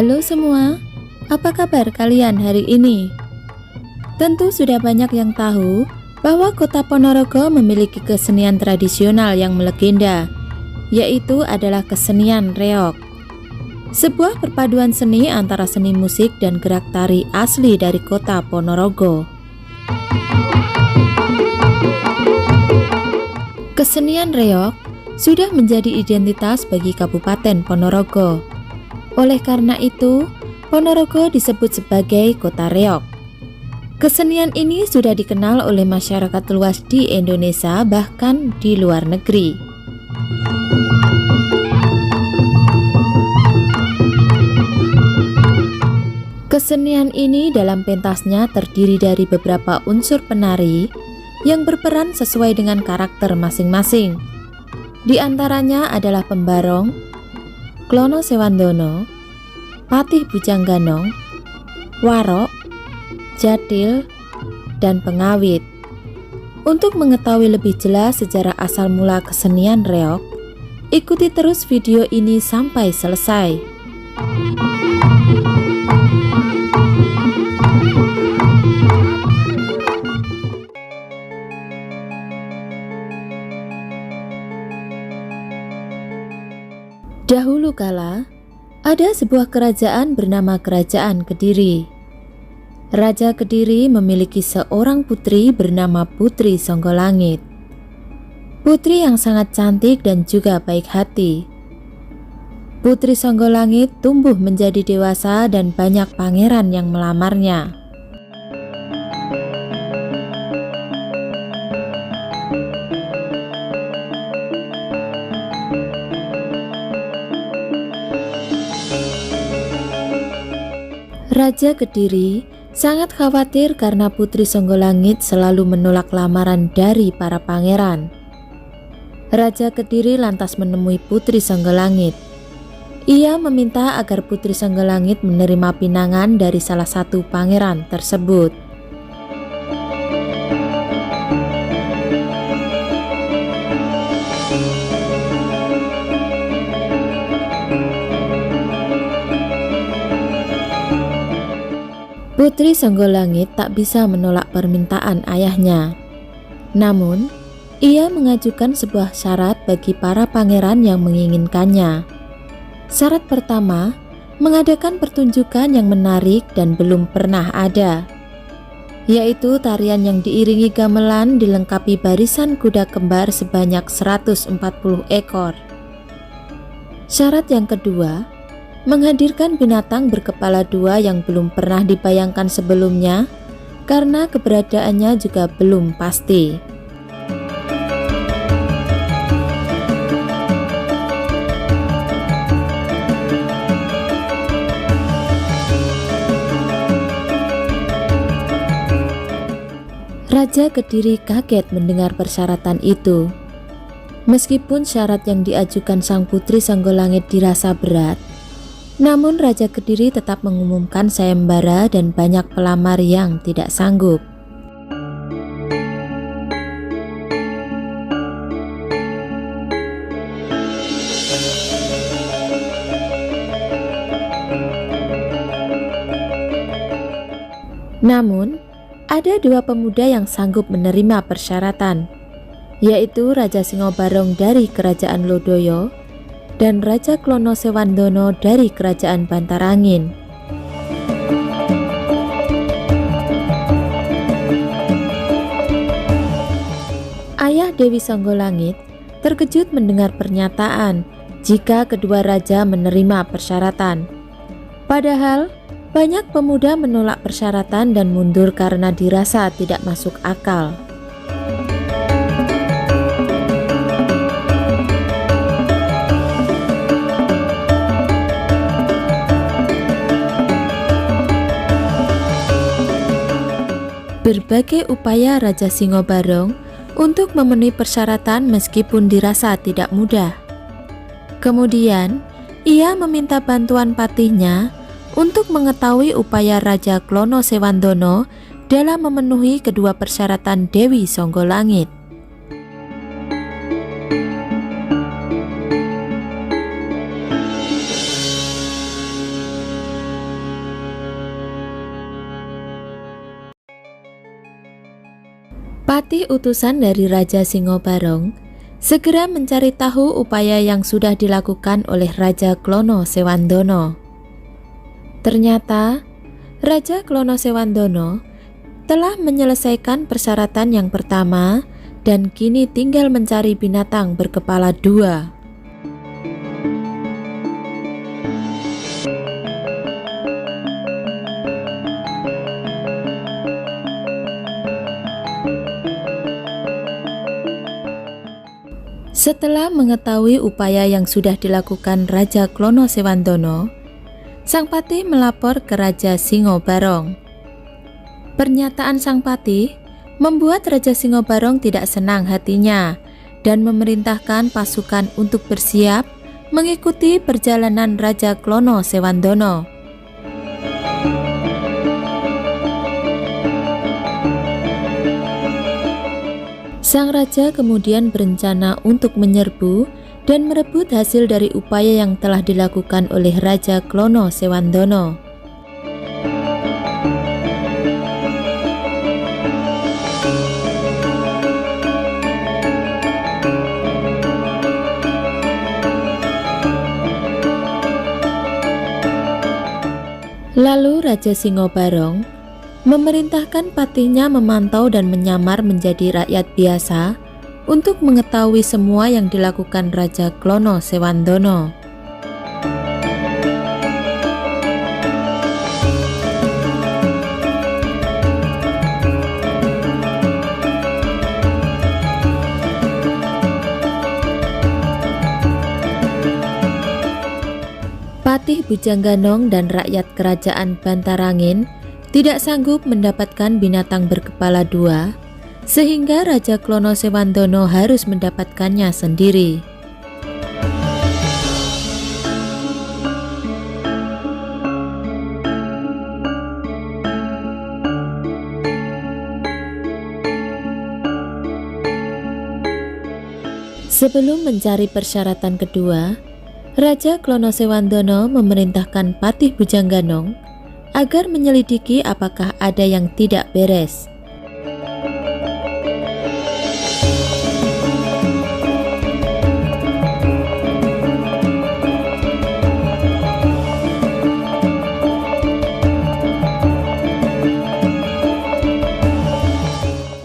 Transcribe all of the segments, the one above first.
Halo semua, apa kabar kalian hari ini? Tentu sudah banyak yang tahu bahwa kota Ponorogo memiliki kesenian tradisional yang melegenda, yaitu adalah kesenian reog. Sebuah perpaduan seni antara seni musik dan gerak tari asli dari kota Ponorogo. Kesenian reog sudah menjadi identitas bagi Kabupaten Ponorogo. Oleh karena itu, Ponorogo disebut sebagai kota reog. Kesenian ini sudah dikenal oleh masyarakat luas di Indonesia, bahkan di luar negeri. Kesenian ini dalam pentasnya terdiri dari beberapa unsur penari yang berperan sesuai dengan karakter masing-masing. Di antaranya adalah pembarong, Klono Sewandono, Patih Bujangganong, Warok, Jadil, dan Pengawit. Untuk mengetahui lebih jelas sejarah asal mula kesenian reog, ikuti terus video ini sampai selesai. Dahulu kala, ada sebuah kerajaan bernama Kerajaan Kediri. Raja Kediri memiliki seorang putri bernama Putri Songgolangit. Putri yang sangat cantik dan juga baik hati. Putri Songgolangit tumbuh menjadi dewasa dan banyak pangeran yang melamarnya. Raja Kediri sangat khawatir karena Putri Songgolangit selalu menolak lamaran dari para pangeran. Raja Kediri lantas menemui Putri Songgolangit. Ia meminta agar Putri Songgolangit menerima pinangan dari salah satu pangeran tersebut. Putri Songgolangit tak bisa menolak permintaan ayahnya. Namun, ia mengajukan sebuah syarat bagi para pangeran yang menginginkannya. Syarat pertama, mengadakan pertunjukan yang menarik dan belum pernah ada, yaitu tarian yang diiringi gamelan dilengkapi barisan kuda kembar sebanyak 140 ekor. Syarat yang kedua, menghadirkan binatang berkepala dua yang belum pernah dibayangkan sebelumnya karena keberadaannya juga belum pasti. Raja Kediri kaget mendengar persyaratan itu. Meskipun syarat yang diajukan sang Putri Songgolangit dirasa berat, namun Raja Kediri tetap mengumumkan sayembara dan banyak pelamar yang tidak sanggup. Namun, ada dua pemuda yang sanggup menerima persyaratan, yaitu Raja Singobarong dari Kerajaan Lodoyo dan Raja Klono Sewandono dari Kerajaan Bantarangin. Ayah Dewi Songgolangit terkejut mendengar pernyataan jika kedua raja menerima persyaratan. Padahal banyak pemuda menolak persyaratan dan mundur karena dirasa tidak masuk akal. Berbagai upaya Raja Singobarong untuk memenuhi persyaratan meskipun dirasa tidak mudah. Kemudian, ia meminta bantuan patihnya untuk mengetahui upaya Raja Klono Sewandono dalam memenuhi kedua persyaratan Dewi Songgolangit. Patih utusan dari Raja Singobarong segera mencari tahu upaya yang sudah dilakukan oleh Raja Klono Sewandono. Ternyata Raja Klono Sewandono telah menyelesaikan persyaratan yang pertama dan kini tinggal mencari binatang berkepala dua. Setelah mengetahui upaya yang sudah dilakukan Raja Klono Sewandono, Sang Patih melapor ke Raja Singobarong. Pernyataan Sang Patih membuat Raja Singobarong tidak senang hatinya dan memerintahkan pasukan untuk bersiap mengikuti perjalanan Raja Klono Sewandono. Sang raja kemudian berencana untuk menyerbu dan merebut hasil dari upaya yang telah dilakukan oleh Raja Klono Sewandono. Lalu Raja Singobarong memerintahkan patihnya memantau dan menyamar menjadi rakyat biasa untuk mengetahui semua yang dilakukan Raja Klono Sewandono. Patih Bujangganong dan rakyat kerajaan Bantarangin tidak sanggup mendapatkan binatang berkepala dua, sehingga Raja Klono Sewandono harus mendapatkannya sendiri. Sebelum mencari persyaratan kedua, Raja Klono Sewandono memerintahkan Patih Bujangganong agar menyelidiki apakah ada yang tidak beres.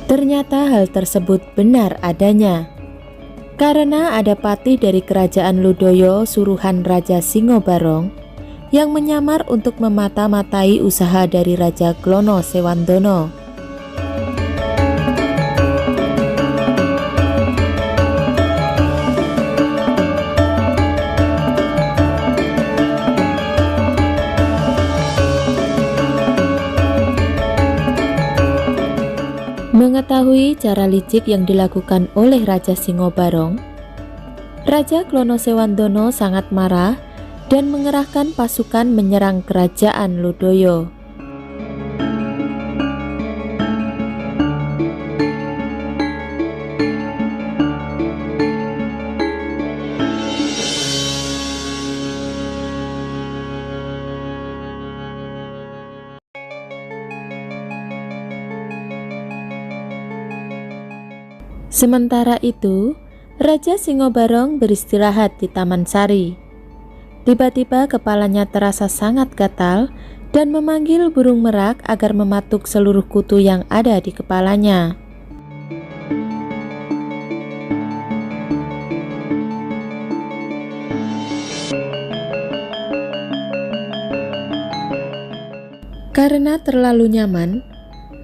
Ternyata hal tersebut benar adanya. Karena ada patih dari kerajaan Ludoyo suruhan Raja Singobarong yang menyamar untuk memata-matai usaha dari Raja Klono Sewandono. Mengetahui cara licik yang dilakukan oleh Raja Singobarong, Raja Klono Sewandono sangat marah dan mengerahkan pasukan menyerang kerajaan Ludoyo. Sementara itu, Raja Singobarong beristirahat di Taman Sari. Tiba-tiba kepalanya terasa sangat gatal dan memanggil burung merak agar mematuk seluruh kutu yang ada di kepalanya. Karena terlalu nyaman,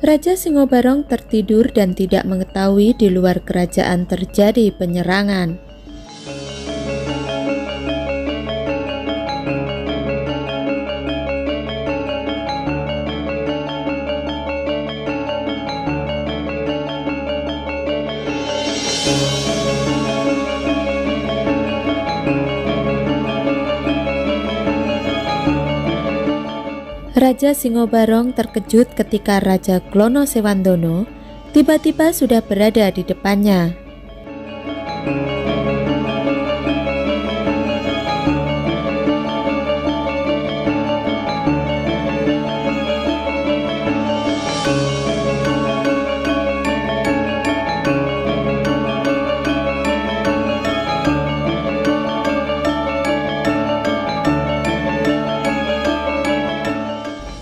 Raja Singobarong tertidur dan tidak mengetahui di luar kerajaan terjadi penyerangan. Raja Singobarong terkejut ketika Raja Klono Sewandono tiba-tiba sudah berada di depannya.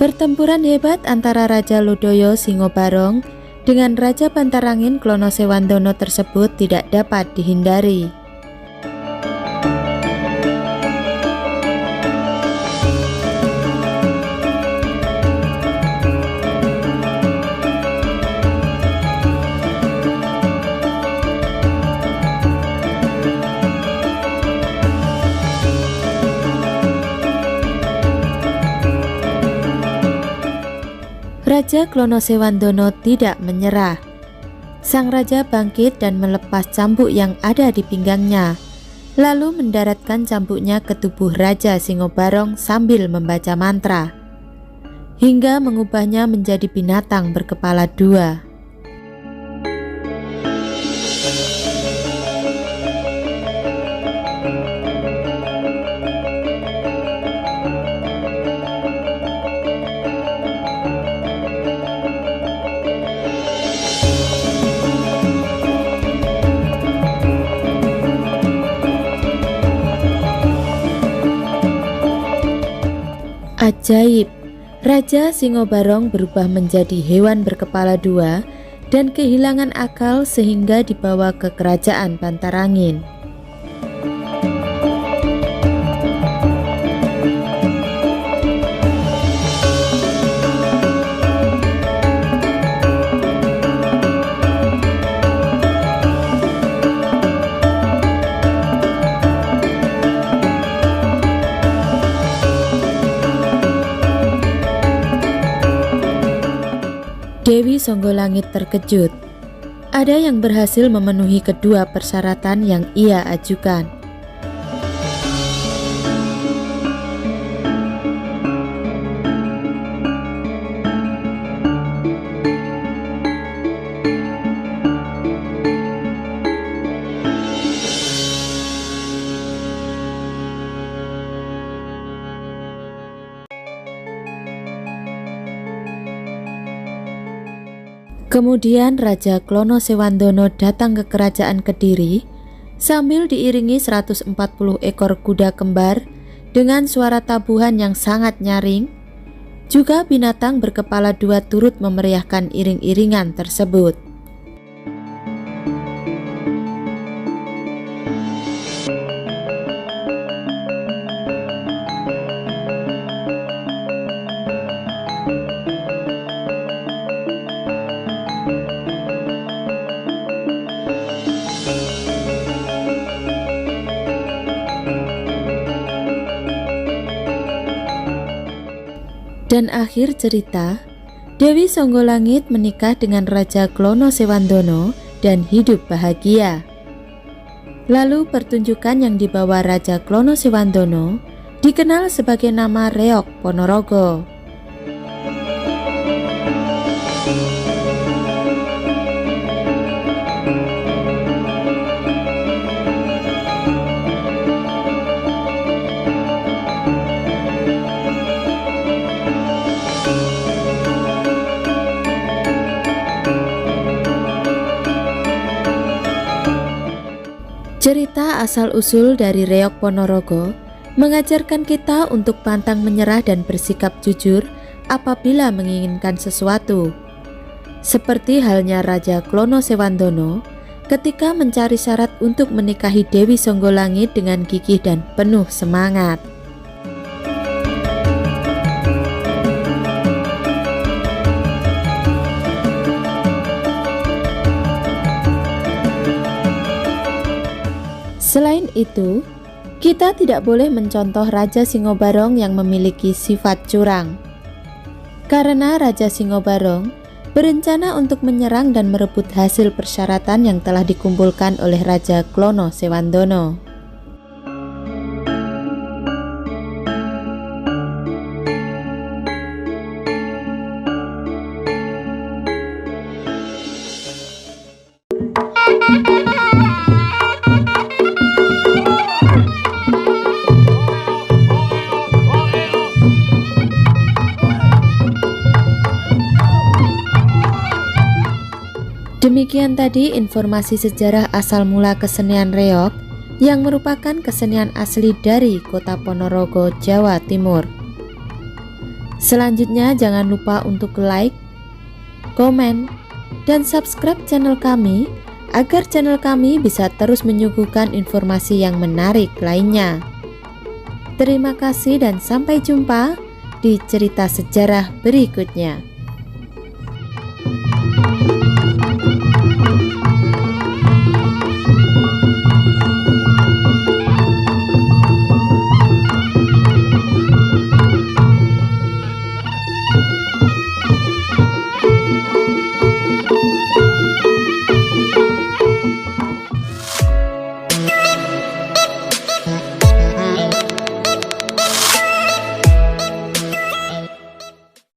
Pertempuran hebat antara Raja Lodoyo Singobarong dengan Raja Bantarangin Klono Sewandana tersebut tidak dapat dihindari. Raja Klono Sewandana tidak menyerah. Sang raja bangkit dan melepas cambuk yang ada di pinggangnya, lalu mendaratkan cambuknya ke tubuh Raja Singobarong sambil membaca mantra, hingga mengubahnya menjadi binatang berkepala dua. Ajaib, Raja Singobarong berubah menjadi hewan berkepala dua dan kehilangan akal sehingga dibawa ke kerajaan Bantarangin. Dewi Songgolangit terkejut. Ada yang berhasil memenuhi kedua persyaratan yang ia ajukan. Kemudian Raja Klono Sewandana datang ke kerajaan Kediri sambil diiringi 140 ekor kuda kembar dengan suara tabuhan yang sangat nyaring. Juga binatang berkepala dua turut memeriahkan iring-iringan tersebut. Dan akhir cerita, Dewi Songgolangit menikah dengan Raja Klono Sewandana dan hidup bahagia. Lalu pertunjukan yang dibawa Raja Klono Sewandana dikenal sebagai nama Reok Ponorogo. Cerita asal-usul dari Reok Ponorogo mengajarkan kita untuk pantang menyerah dan bersikap jujur apabila menginginkan sesuatu. Seperti halnya Raja Klono Sewandana ketika mencari syarat untuk menikahi Dewi Songgolangit dengan gigih dan penuh semangat. Selain itu, kita tidak boleh mencontoh Raja Singobarong yang memiliki sifat curang. Karena Raja Singobarong berencana untuk menyerang dan merebut hasil persyaratan yang telah dikumpulkan oleh Raja Klono Sewandana. Demikian tadi informasi sejarah asal mula kesenian reog yang merupakan kesenian asli dari Kota Ponorogo, Jawa Timur. Selanjutnya jangan lupa untuk like, komen, dan subscribe channel kami agar channel kami bisa terus menyuguhkan informasi yang menarik lainnya. Terima kasih dan sampai jumpa di cerita sejarah berikutnya.